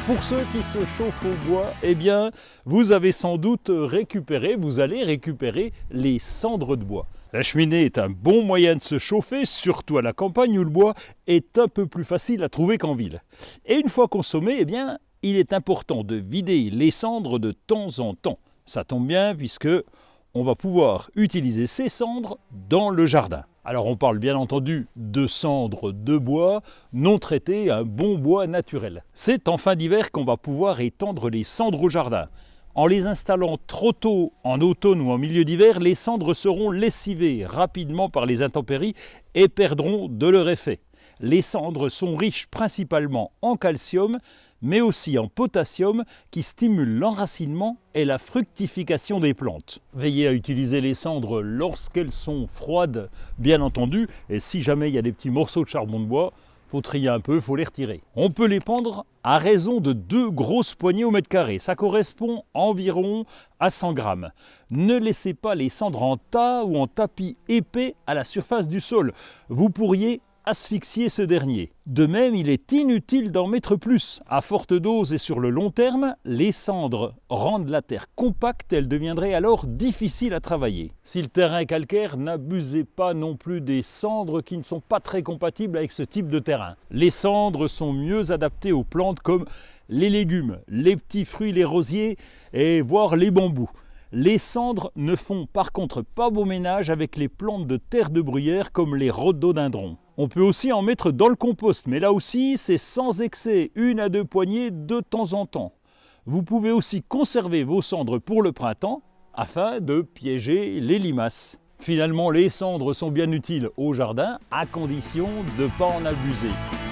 Pour ceux qui se chauffent au bois, eh bien, vous avez sans doute vous allez récupérer les cendres de bois. La cheminée est un bon moyen de se chauffer, surtout à la campagne où le bois est un peu plus facile à trouver qu'en ville. Et une fois consommé, eh bien, il est important de vider les cendres de temps en temps. Ça tombe bien puisque on va pouvoir utiliser ces cendres dans le jardin. Alors on parle bien entendu de cendres de bois non traitées, un bon bois naturel. C'est en fin d'hiver qu'on va pouvoir étendre les cendres au jardin. En les installant trop tôt en automne ou en milieu d'hiver, les cendres seront lessivées rapidement par les intempéries et perdront de leur effet. Les cendres sont riches principalement en calcium, mais aussi en potassium qui stimule l'enracinement et la fructification des plantes. Veillez à utiliser les cendres lorsqu'elles sont froides, bien entendu, et si jamais il y a des petits morceaux de charbon de bois, il faut trier un peu, il faut les retirer. On peut les pendre à raison de 2 grosses poignées au mètre carré, ça correspond environ à 100 grammes. Ne laissez pas les cendres en tas ou en tapis épais à la surface du sol, vous pourriez asphyxier ce dernier. De même, il est inutile d'en mettre plus. À forte dose et sur le long terme, les cendres rendent la terre compacte, elle deviendrait alors difficile à travailler. Si le terrain est calcaire, n'abusez pas non plus des cendres qui ne sont pas très compatibles avec ce type de terrain. Les cendres sont mieux adaptées aux plantes comme les légumes, les petits fruits, les rosiers et voire les bambous. Les cendres ne font par contre pas bon ménage avec les plantes de terre de bruyère comme les rhododendrons. On peut aussi en mettre dans le compost, mais là aussi c'est sans excès, 1 à 2 poignées de temps en temps. Vous pouvez aussi conserver vos cendres pour le printemps afin de piéger les limaces. Finalement, les cendres sont bien utiles au jardin à condition de ne pas en abuser.